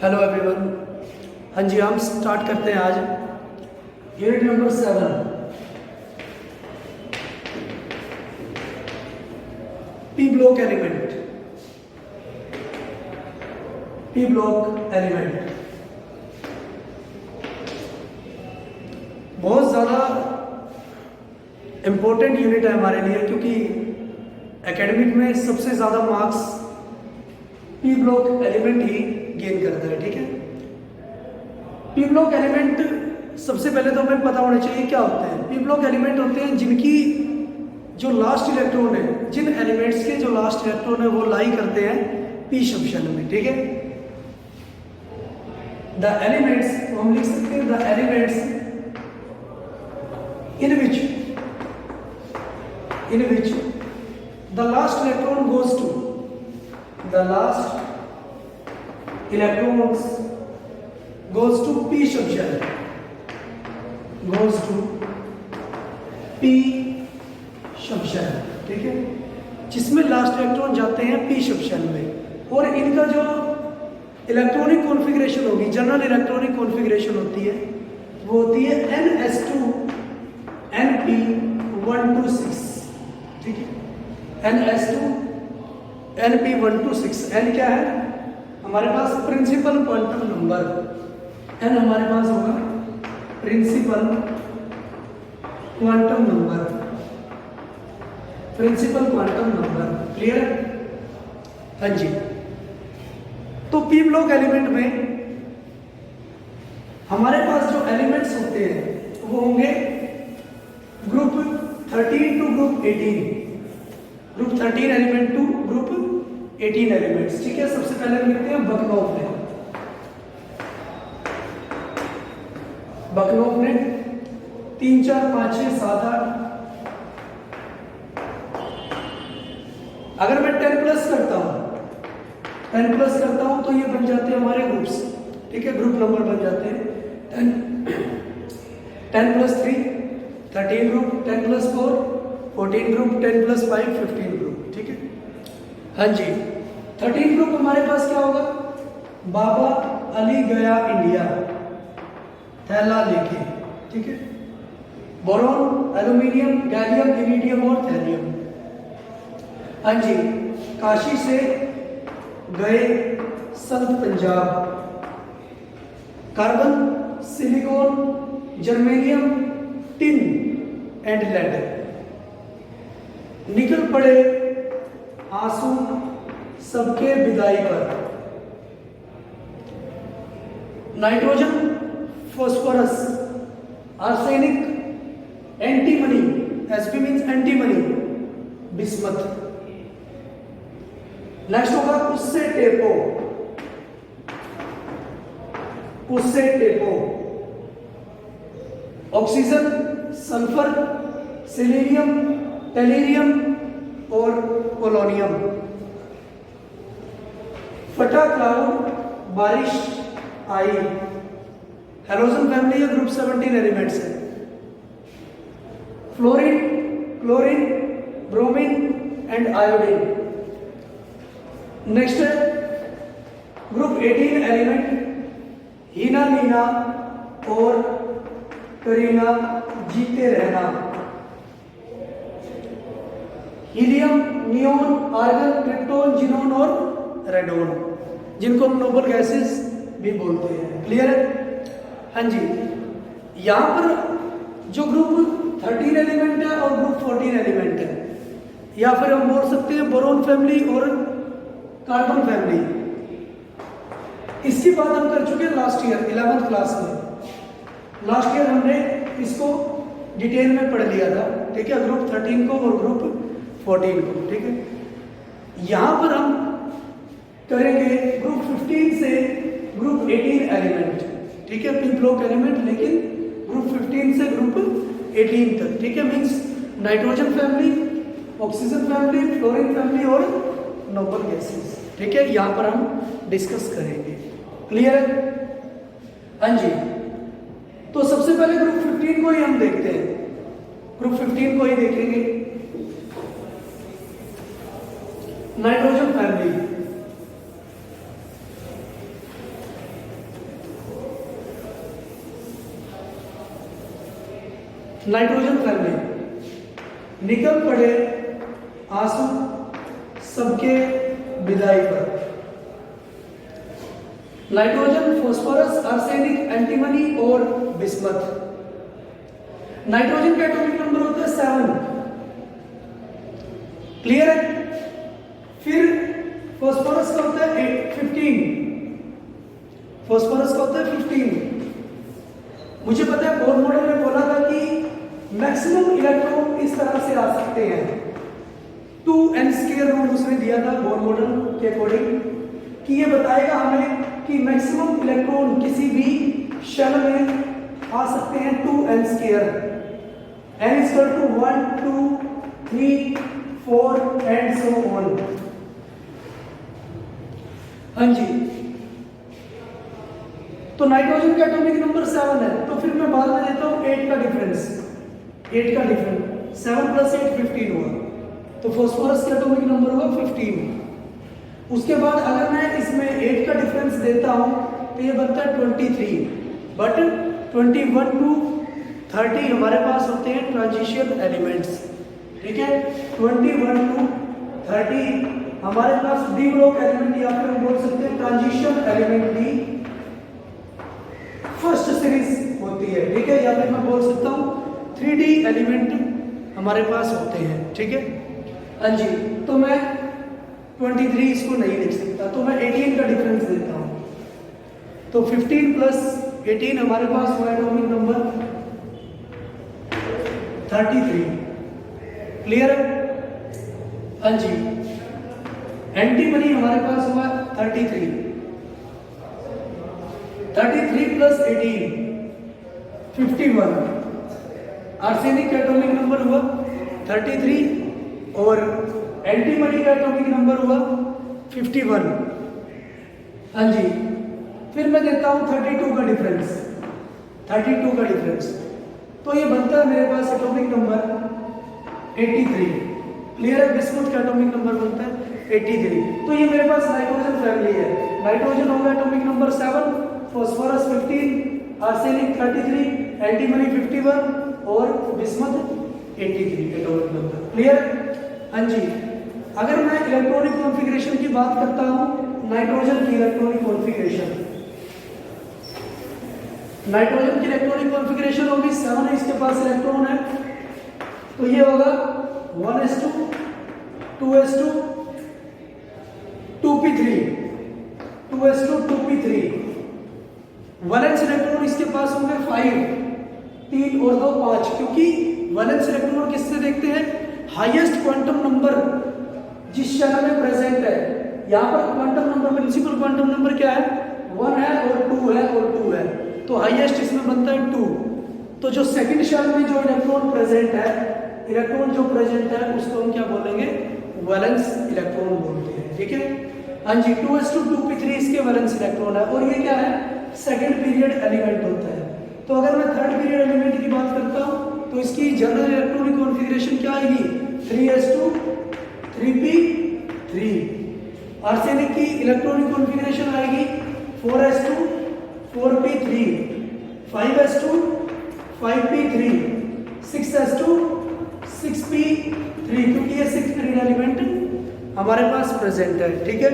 Hello everyone. हाँ जी, हम start करते हैं आज unit number 7 P block element. P block element बहुत ज़्यादा इम्पोर्टेंट यूनिट है हमारे लिए, क्योंकि एकेडमिक में सबसे ज़्यादा मार्क्स पी ब्लॉक एलिमेंट ही गेन करता है। ठीक है, पी ब्लॉक एलिमेंट सबसे पहले तो हमें पता होना चाहिए क्या होते हैं। पी ब्लॉक एलिमेंट होते हैं जिनकी जो लास्ट इलेक्ट्रॉन है, जिन एलिमेंट्स के जो लास्ट इलेक्ट्रॉन है वो लाई करते हैं पी शब्द में। ठीक है, द एलिमेंट्स हम लिख सकते हैं the elements in which the last electron goes to the last electrons goes to p subshell, goes to p subshell। ठीक है, जिसमें लास्ट इलेक्ट्रॉन जाते हैं p सबशेल में, और इनका जो इलेक्ट्रॉनिक कॉन्फ़िगरेशन होगी, जनरल इलेक्ट्रॉनिक कॉन्फ़िगरेशन होती है, वो होती है ns2 np126। ठीक है, ns2 np126। n क्या है हमारे पास? Principal quantum number. n हमारे पास होगा principal quantum number, principal quantum number. Clear है? हाँ जी। तो पी ब्लॉक एलिमेंट में हमारे पास जो एलिमेंट्स होते हैं वो होंगे group 13 to group 18, group 13 element to group 18 elements. ठीक है, सबसे पहले हम लिखते हैं बकनोव ने। बकनोव ने 3 4 5 6 7 8। अगर मैं 10 प्लस करता हूं तो ये बन जाते हैं हमारे ग्रुप्स। ठीक है, ग्रुप नंबर बन जाते हैं 10 plus 3 13 group, 10 plus 4 14 group, 10 plus 5 15 group. ठीक है, हाँ जी। 13 ग्रुप हमारे पास क्या होगा? बाबा अली गया इंडिया थैला लेके। ठीक है, बोरॉन, एल्यूमिनियम, गैलियम, इरिडियम और थैलियम। हाँ जी, काशी से गए संत Punjab. Carbon, silicon, germanium, tin and lead. निकल पड़े आंसू सबके विदाई पर। Nitrogen, phosphorus, arsenic, antimony, SP means antimony, bismuth. Next होगा उससे टेपो, उससे टेपो। ऑक्सीजन, सल्फर, सिलीनियम, टेलीरियम और पोलोनियम। फटा क्लाउड, बारिश आई। हैलोजन फैमिली या ग्रुप 17 एलिमेंट्स है। Fluorine, chlorine, bromine and iodine. Next है ग्रुप 18 एलिमेंट, हीना, लीना और करीना, जीते रहना। Helium, neon, argon, krypton, xenon और रेडोन, जिनको हम नोबल गैसेस भी बोलते हैं। क्लियर है? हाँ जी। यहाँ पर जो ग्रुप 13 एलिमेंट है और ग्रुप 14 एलिमेंट है, या फिर हम बोल सकते हैं बोरोन फैमिली और कार्बन फैमिली। इसकी बात हम कर चुके हैं लास्ट ईयर 11th क्लास में। लास्ट ईयर हमने इसको डिटेल में पढ़ लिया था। ठीक है, ग्रुप 13 को और ग्रुप 14 को। ठीक है, यहां पर हम करेंगे ग्रुप 15 से ग्रुप 18 एलिमेंट। ठीक है, पी ब्लॉक एलिमेंट, लेकिन ग्रुप 15 से ग्रुप 18 तक। ठीक है, means nitrogen family, oxygen family, fluorine family और नोबल गैसेस। ठीक है, यहां पर हम डिस्कस करेंगे। क्लियर है? हाँ जी। तो सबसे पहले ग्रुप 15 को ही हम देखते हैं, ग्रुप 15 को ही देखेंगे। नाइट्रोजन फैमिली, नाइट्रोजन फैमिली, निकल पड़े आंसू सबके विदाई पर। नाइट्रोजन, फॉस्फोरस, आर्सेनिक, एंटीमनी और बिस्मथ। नाइट्रोजन का एटॉमिक नंबर होता है 7, क्लियर है। फिर फॉस्फोरस का होता है 15, फॉस्फोरस का होता है 15। मुझे पता है बोर मॉडल में बोला था कि मैक्सिमम इलेक्ट्रॉन इस तरह से आ सकते हैं, 2n² रूल उसने दिया था बोर मॉडल के अकॉर्डिंग, कि ये बताएगा हमें कि मैक्सिमम इलेक्ट्रॉन किसी भी शेल में आ सकते हैं 2n², n = 1 2 3 4 and so on. हाँ जी, तो नाइट्रोजन का एटॉमिक नंबर 7 है, तो फिर मैं बाद में देता हूं 8 का डिफरेंस, 8 का डिफरेंस 7 + 8 15 हुआ, तो फास्फोरस का एटॉमिक नंबर हुआ 15। उसके बाद अगर मैं इसमें 8 का डिफरेंस देता हूं तो ये बनता है 23, बट 21 to 30 हमारे पास होते हैं ट्रांजिशन एलिमेंट्स, ठीक है। 21 to 30 हमारे पास डी ब्लॉक एलिमेंट या फिर हम बोल सकते हैं ट्रांजिशन एलिमेंट की फर्स्ट सीरीज होती है, ठीक है, या फिर मैं बोल सकता हूं 3D एलिमेंट हमारे पास होते हैं, ठीक है। हाँ जी, तो मैं 23 इसको नहीं लिख सकता, तो मैं 18 का डिफरेंस देता हूं, तो 15 + 18 हमारे पास हुआ एटॉमिक नंबर 33, क्लियर है। हाँ जी, एंटीमनी हमारे पास हुआ 33 + 18 51। आर्सेनिक का एटॉमिक नंबर हुआ 33 और एंटीमनी का एटॉमिक नंबर हुआ 51। हाँ जी, फिर मैं देता हूं 32 का डिफरेंस, 32 का डिफरेंस, तो ये बनता है मेरे पास एटॉमिक नंबर 83, क्लियर है। बिस्मुथ का एटॉमिक नंबर बनता है 83, तो ये मेरे पास नाइट्रोजन फैमिली है। नाइट्रोजन होगा atomic number 7, phosphorus 15, arsenic 33, antimony 51 और बिस्मथ 83 एटॉमिक नंबर, क्लियर। हाँ जी, अगर मैं इलेक्ट्रॉनिक कॉन्फ़िगरेशन की बात करता हूं, नाइट्रोजन की इलेक्ट्रॉनिक कॉन्फ़िगरेशन, नाइट्रोजन की इलेक्ट्रॉनिक कॉन्फ़िगरेशन होगी 7 है, इसके पास इलेक्ट्रॉन है, तो ये होगा 1s2 2s2 2p3 2s2 2p3। Valence electron इसके पास होंगे 5, 3 और 2 5, क्योंकि वैलेंस इलेक्ट्रॉन किससे देखते हैं, हाईएस्ट क्वांटम नंबर जिस शेल में प्रेजेंट है। यहाँ पर quantum number, principal quantum number क्या है, 1 है और 2 है और 2 है, तो हाईएस्ट इसमें बनता है 2। तो जो सेकंड शेल में जो इलेक्ट्रॉन प्रेजेंट है, इलेक्ट्रॉन जो प्रेजेंट है उसको हम क्या बोलेंगे, वैलेंस इलेक्ट्रॉन बोलते हैं, ठीक है। हाँ जी, 2s2 2p3 इसके वैलेंस इलेक्ट्रॉन है, और ये क्या है, सेकंड पीरियड एलिमेंट होता है। तो अगर मैं थर्ड पीरियड एलिमेंट की बात करता हूं तो इसकी जनरल इलेक्ट्रॉनिक कॉन्फ़िगरेशन क्या आएगी, 3s2 3p3। आर्सेनिक की इलेक्ट्रॉनिक कॉन्फ़िगरेशन आएगी 4s2 4p3, 5s2 5p3, 6s2 6p3, क्योंकि ये 6 पीरियड एलिमेंट हमारे पास प्रेजेंट है, ठीक है।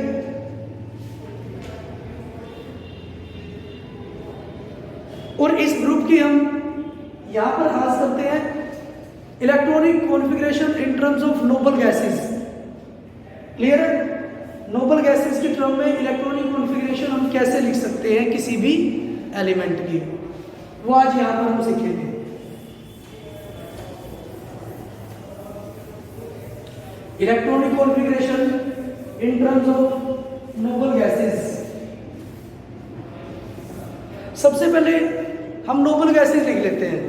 और इस ग्रुप की हम यहां पर खास करते हैं electronic configuration in terms of noble gases, clear है। नोबल गैसेस की टर्म में इलेक्ट्रॉनिक कॉन्फ़िगरेशन हम कैसे लिख सकते हैं किसी भी एलिमेंट की, वो आज यहां पर हम सीखेंगे। Electronic configuration in terms of noble gases. सबसे पहले हम नोबल गैसेस लिख लेते हैं,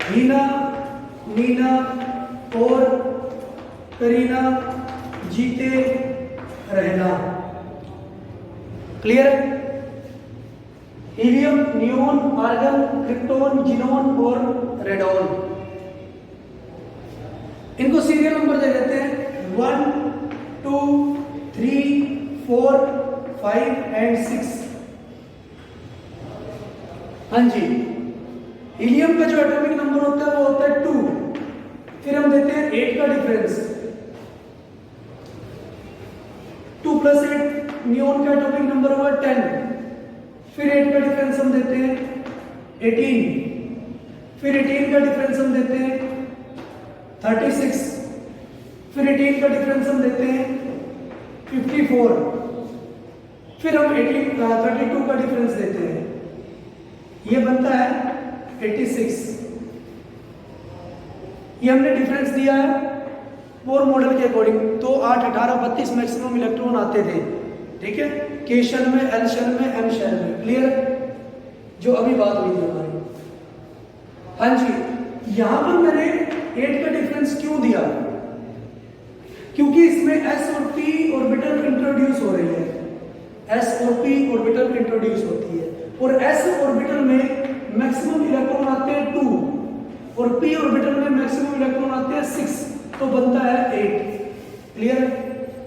हीना, मीना और करीना, जीते रहना, क्लियर है। Helium, neon, argon, krypton, xenon और रेडॉन, इनको सीरियल नंबर दे देते हैं 1 2 3 4 5 एंड 6। हाँ जी, हीलियम का जो एटॉमिक नंबर होता है वो होता है 2, फिर हम देते हैं 8 का डिफरेंस, 2 + 8 नियोन का एटॉमिक नंबर हुआ 10, फिर 8 का डिफरेंस हम देते हैं 18, फिर 18 का डिफरेंस हम देते हैं 36, फिर 18 का डिफरेंस हम देते हैं 54, फिर हम 32 का डिफरेंस देते हैं, ये बनता है 86। ये हमने डिफरेंस दिया है बोर मॉडल के अकॉर्डिंग। तो 8, 18, 32 मैक्सिमम इलेक्ट्रॉन आते थे, ठीक है, के शेल में, एल शेल में, एम शेल में। क्लियर, जो अभी बात हुई थी हमारी। हाँ जी, यहां पर मैंने 8 का डिफरेंस क्यों दिया? क्योंकि इसमें एस और पी ऑर्बिटल इंट्रोड्यूस हो रही है, एस और पी ऑर्बिटल इंट्रोड्यूस होती है, और एस ऑर्बिटल में मैक्सिमम इलेक्ट्रॉन आते हैं 2 और पी ऑर्बिटल में मैक्सिमम इलेक्ट्रॉन आते हैं 6, तो बनता है 8। क्लियर?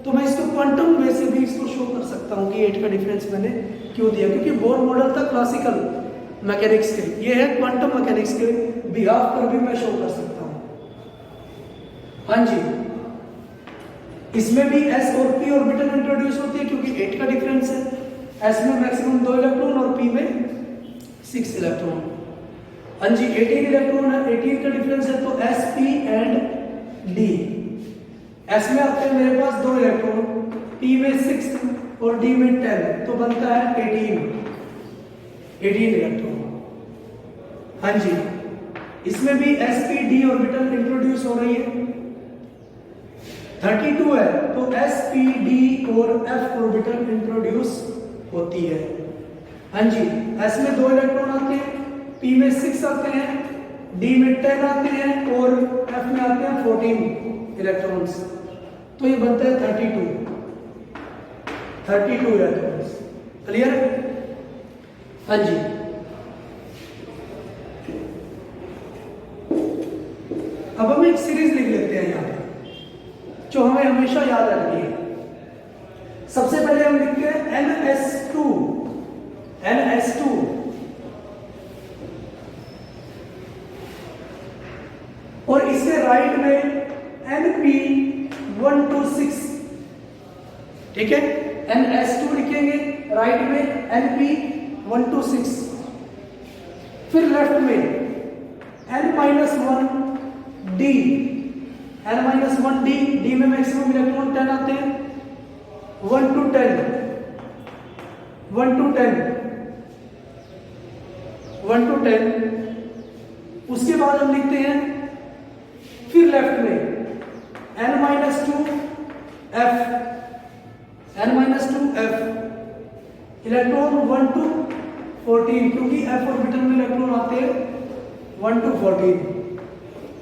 तो मैं इसको क्वांटम वे से भी इसको शो कर सकता हूं कि 8 का डिफरेंस मैंने क्यों दिया, क्योंकि बोर मॉडल था क्लासिकल मैकेनिक्स के, ये है क्वांटम मैकेनिक्स के बिहाफ पर भी मैं शो कर सकता हूं। हाँ जी, इसमें भी एस और पी ऑर्बिटल इंट्रोड्यूस होती है क्योंकि 8 का डिफरेंस है, एस में मैक्सिमम 2 इलेक्ट्रॉन और पी में 6 इलेक्ट्रॉन। हाँ जी, 18 इलेक्ट्रॉन है, 18 का डिफरेंस है, तो S P and D. S में आते हैं मेरे पास 2 इलेक्ट्रॉन, पी में 6 और डी में 10, तो बनता है 18 इलेक्ट्रॉन। हाँ जी, इसमें भी S P D orbital introduce हो रही है। 32 है तो एस पी डी और एफ ऑर्बिटल इंट्रोड्यूस होती है। हाँ जी, एस में 2 इलेक्ट्रॉन आते हैं, पी में 6 आते हैं, डी में 10 आते हैं और एफ में आते हैं 14 इलेक्ट्रॉन्स, तो ये बनता है 32 इलेक्ट्रॉन्स। क्लियर? हाँ जी, अब हम एक सीरीज लिख लेते हैं यहाँ पे जो हमें हमेशा याद रखनी है। सबसे पहले हम लिखते हैं NS2 और इसके राइट में NP126, ठीक है, NS2 लिखेंगे, राइट में NP126, फिर लेफ्ट में N-1D, N-1D, D में मैक्सिमम इलेक्ट्रॉन 10 आते हैं, 1 to 10, 1 to 10, 1 to 10। उसके बाद हम लिखते हैं फिर लेफ्ट में N-2F, N-2F, इलेक्ट्रॉन 1 to 14, क्योंकि F ऑर्बिटल में इलेक्ट्रॉन आते हैं 1 to 14।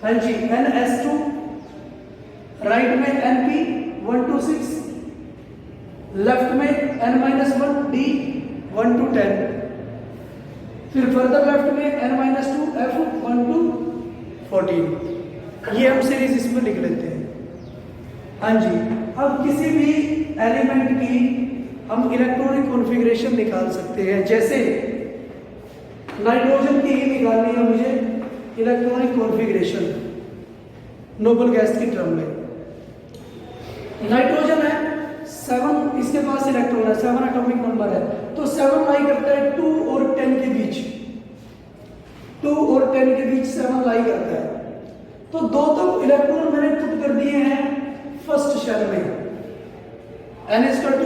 हाँ जी, NS2, राइट में NP126, लेफ्ट में N-1D 1 to 10, फिर फर्दर लेफ्ट में N-2F 1 to 14। ये हम सीरीज इसमें लिख लेते हैं। हाँ जी, अब किसी भी एलिमेंट की हम इलेक्ट्रॉनिक कॉन्फ़िगरेशन निकाल सकते हैं। जैसे नाइट्रोजन की ही निकालनी है मुझे इलेक्ट्रॉनिक कॉन्फ़िगरेशन नोबल गैस की टर्म में। नाइट्रोजन है 7, इसके पास इलेक्ट्रॉन है, 7 एटॉमिक नंबर है, तो 7 लाई करता है 2 और 10 के बीच, 2 और 10 के बीच 7 लाई करता है। तो 2 तो इलेक्ट्रॉन मैंने पुट कर दिए हैं फर्स्ट शेल में,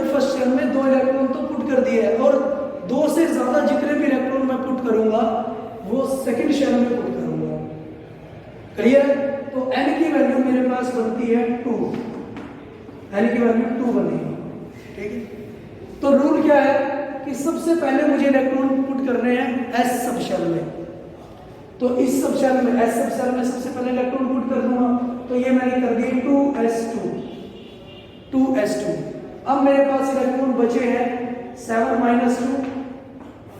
फर्स्ट शेल में 2 इलेक्ट्रॉन तो पुट कर दिए हैं, और 2 से ज्यादा जितने भी इलेक्ट्रॉन मैं पुट करूंगा वो सेकंड शेल में पुट करूंगा। क्लियर? तो n की वैल्यू मेरे पास बनती है 2, n की वैल्यू 2 बनेगी। ठीक है, तो रूल क्या है कि सबसे पहले मुझे इलेक्ट्रॉन पुट करने हैं s सब शेल में, तो इस सब शेल में s सब शेल में सबसे पहले इलेक्ट्रॉन पुट कर दूंगा, तो ये मैंने कर दिए 2s2। अब मेरे पास इलेक्ट्रॉन बचे हैं 7 - 2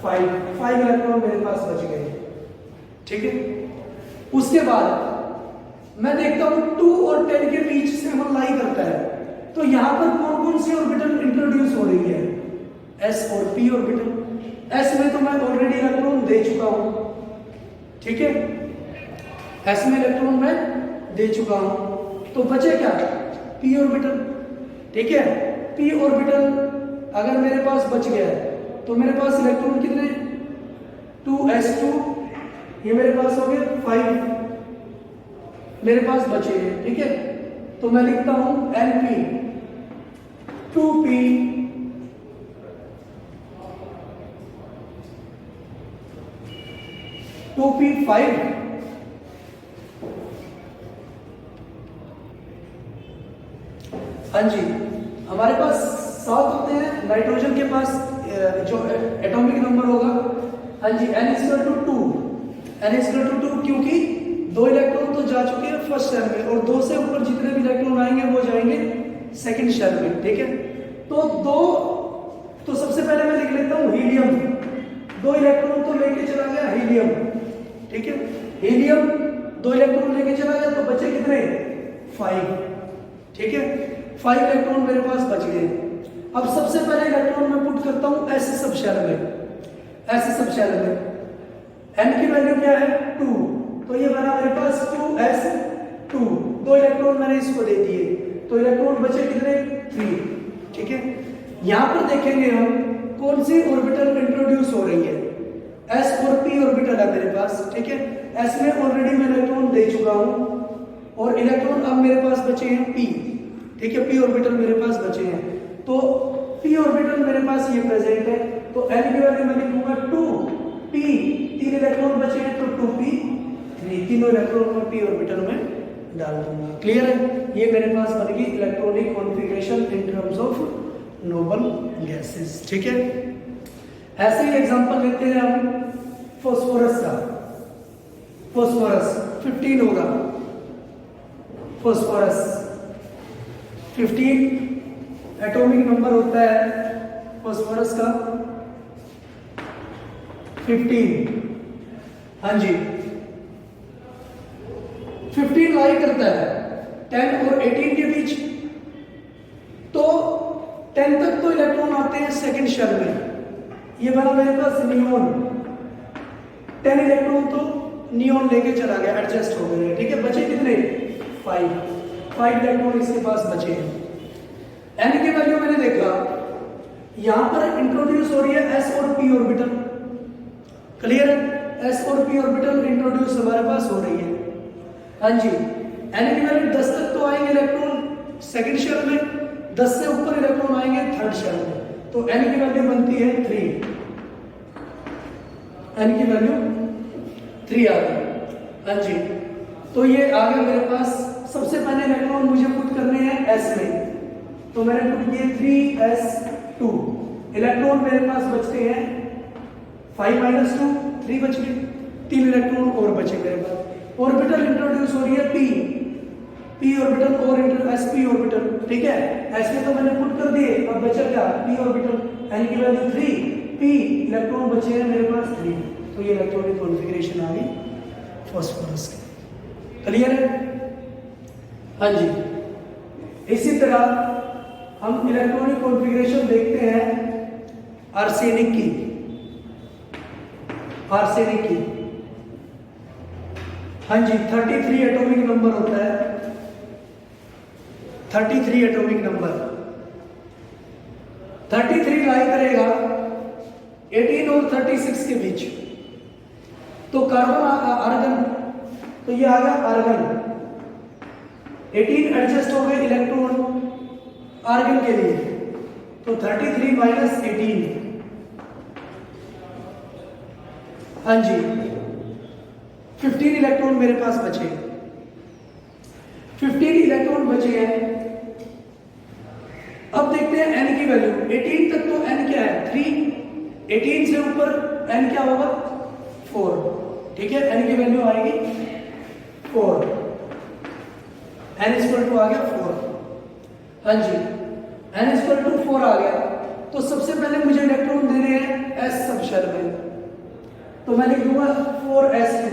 5 इलेक्ट्रॉन मेरे पास बच गए। ठीक है, उसके बाद मैं देखता हूं 2 और 10 के बीच 7 लाई करता है, तो यहां पर कौन कौन सी ऑर्बिटल इंट्रोड्यूस हो रही है? s और p ऑर्बिटल। s में तो मैं ऑलरेडी इलेक्ट्रॉन दे चुका हूं, ठीक है, एस में इलेक्ट्रॉन मैं दे चुका हूं, तो बचे क्या, पी ऑर्बिटल। ठीक है, पी ऑर्बिटल अगर मेरे पास बच गया तो मेरे पास इलेक्ट्रॉन कितने, 2s2, ये मेरे पास हो गए 5 मेरे पास बचे हैं। ठीक है, तो मैं लिखता हूं Np 2p 5। हाँ जी, हमारे पास 7 होते हैं, नाइट्रोजन के पास जो एटॉमिक नंबर होगा, हाँ जी, n=2, n=2 क्योंकि 2 इलेक्ट्रॉन तो जा चुके हैं फर्स्ट शेल में और 2 से ऊपर जितने भी इलेक्ट्रॉन आएंगे वो जाएंगे सेकंड शेल में। ठीक है, तो सबसे पहले मैं लिख लेता हूं हीलियम, 2 इलेक्ट्रॉन तो लेके चला गया हीलियम। ठीक है, हीलियम 2 इलेक्ट्रॉन लेके चला गया, तो बचे कितने, 5। ठीक है, 5 इलेक्ट्रॉन मेरे पास बच गए। अब सबसे पहले इलेक्ट्रॉन मैं पुट करता हूं एस सब शेल में, एस सब शेल में n की वैल्यू क्या है, 2, तो ये बना मेरे पास 2s2, 2 इलेक्ट्रॉन मैंने इसको दे दिए, तो इलेक्ट्रॉन बचे कितने, 3। ठीक है, यहां पर देखेंगे हम कौन सी ऑर्बिटल इंट्रोड्यूस हो रही है, s और p ऑर्बिटल है मेरे पास। ठीक है, s में ऑलरेडी मैं इलेक्ट्रॉन दे चुका हूं और इलेक्ट्रॉन अब मेरे पास बचे हैं p। ठीक है, p ऑर्बिटल मेरे पास बचे हैं, तो p ऑर्बिटल मेरे पास ये प्रेजेंट है, तो n की वैल्यू मैं लिखूंगा 2p, 3 इलेक्ट्रॉन बचे हैं तो 2p, 3 इलेक्ट्रॉन मैं p ऑर्बिटल में डाल दूंगा। क्लियर है, ये मेरे पास बन गई electronic configuration in terms of noble gases. ठीक है, ऐसे ही एग्जांपल लेते हैं हम फास्फोरस का। फास्फोरस 15 होगा, फास्फोरस 15 एटॉमिक नंबर होता है फास्फोरस का 15। हाँ जी, 15 लाई करता है 10 और 18 के बीच, तो 10 तक तो इलेक्ट्रॉन आते हैं सेकंड शेल में, ये बना मेरे पास नियोन, 10 इलेक्ट्रॉन तो नियोन लेके चला गया, एडजस्ट हो गए। ठीक है, बचे कितने, 5 इलेक्ट्रॉन इसके पास बचे हैं। n की वैल्यू मैंने देखा यहां पर इंट्रोड्यूस हो रही है s और p ऑर्बिटल। क्लियर है, s और p ऑर्बिटल इंट्रोड्यूस हमारे पास हो रही है। हाँ जी, n की वैल्यू 10 तक तो आएंगे इलेक्ट्रॉन सेकंड शेल में, 10 से ऊपर इलेक्ट्रॉन आएंगे थर्ड शेल में, तो n की वैल्यू बनती है 3, n की वैल्यू 3 आ गई। हाँ जी, तो ये आ गया मेरे पास। सबसे पहले इलेक्ट्रॉन मुझे पुट करने हैं s में, तो मैंने पुट किए 3s2, इलेक्ट्रॉन मेरे पास बचते हैं 5 - 2, 3 बच गए, 3 इलेक्ट्रॉन और बचे मेरे पास। ऑर्बिटल इंट्रोड्यूस हो रही है p ऑर्बिटल और sp ऑर्बिटल। ठीक है, s में तो मैंने पुट कर दिए, अब बचा क्या, p ऑर्बिटल, n की वैल्यू 3, p इलेक्ट्रॉन बचे हैं मेरे पास 3, तो ये इलेक्ट्रॉनिक कॉन्फ़िगरेशन आ गई फास्फोरस की। क्लियर है, हाँ जी। इसी तरह हम इलेक्ट्रॉनिक कॉन्फ़िगरेशन देखते हैं आर्सेनिक की, आर्सेनिक की। हाँ जी, 33 एटॉमिक नंबर होता है, 33 एटॉमिक नंबर, 33 लाई करेगा 18 और 36 के बीच, तो कार्बन आर्गन, तो ये आ गया आर्गन, 18 एडजस्ट हो गए इलेक्ट्रॉन आर्गन के लिए, तो 33 - 18। हाँ जी, 15 इलेक्ट्रॉन मेरे पास बचे, 15 इलेक्ट्रॉन बचे हैं। अब देखते हैं n की वैल्यू, 18 तक तो n क्या है 3, 18 से ऊपर n क्या होगा 4। ठीक है, n की वैल्यू आएगी 4, n = आ गया 4। हाँ जी, n = 4 आ गया, तो सबसे पहले मुझे इलेक्ट्रॉन देने हैं s सब शेल में, तो मैं लिख दूंगा 4s2,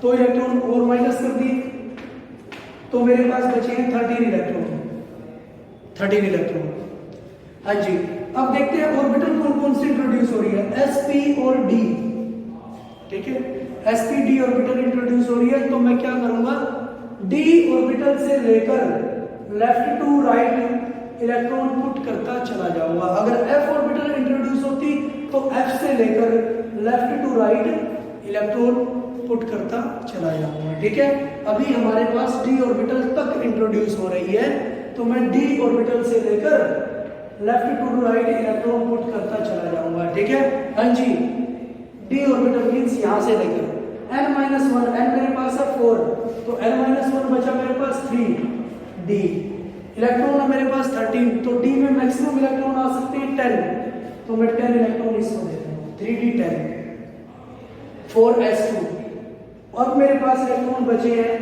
तो इलेक्ट्रॉन और माइनस कर दिए, तो मेरे पास बचे हैं 13 इलेक्ट्रॉन। हाँ जी, अब देखते हैं ऑर्बिटल कौन कौन सी इंट्रोड्यूस हो रही है, sp और d। ठीक है। sp d ऑर्बिटल इंट्रोड्यूस हो रही है, तो मैं क्या करूंगा, d ऑर्बिटल से लेकर left to right electron put करता चला जाऊंगा। अगर f ऑर्बिटल इंट्रोड्यूस होती तो f से लेकर left to right electron put करता चला जाऊंगा, ठीक है। अभी हमारे पास d ऑर्बिटल तक इंट्रोड्यूस हो रही है, तो मैं d ऑर्बिटल से लेकर left to right electron put करता चला जाऊंगा, ठीक है। हाँ जी, d ऑर्बिटल मींस यहां से लेकर n-1, n मेरे पास है 4, तो n-1 बचा मेरे पास 3 d, इलेक्ट्रॉन है मेरे पास 13, तो d में मैक्सिमम इलेक्ट्रॉन आ सकते हैं 10, तो मैं 10 इलेक्ट्रॉन इसको देता हूँ, 3d10 4s2। अब मेरे पास इलेक्ट्रॉन बचे हैं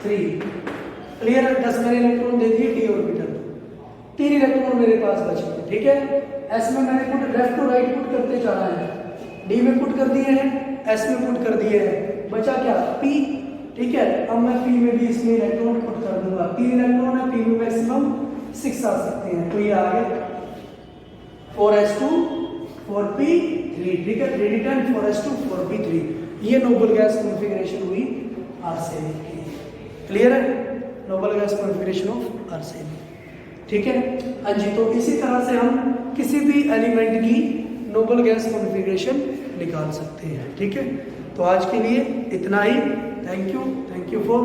3, क्लियर। 10 मैंने इलेक्ट्रॉन दे दिए d ऑर्बिटल, 3 इलेक्ट्रॉन मेरे पास बचे हैं, ठीक है। s में मैंने put left to right put करते जाना है, d में पुट कर दिए हैं, s में पुट कर दिए हैं, बचा क्या p, ठीक है। अब मैं p में भी इसमें इलेक्ट्रॉन पुट कर दूंगा, 3 इलेक्ट्रॉन है, p में मैक्सिमम 6 आ सकते हैं, तो ये आ गया 4s2 4p3, ठीक है। 3d10 4s2 4p3, ये नोबल गैस कॉन्फ़िगरेशन हुई आर्सेनिक की, क्लियर है, noble gas configuration of arsenic, ठीक है। हाँ जी, तो इसी तरह से हम किसी भी एलिमेंट की नोबल गैस कॉन्फ़िगरेशन निकाल सकते हैं, ठीक है। तो आज के लिए इतना ही, थैंक यू फॉर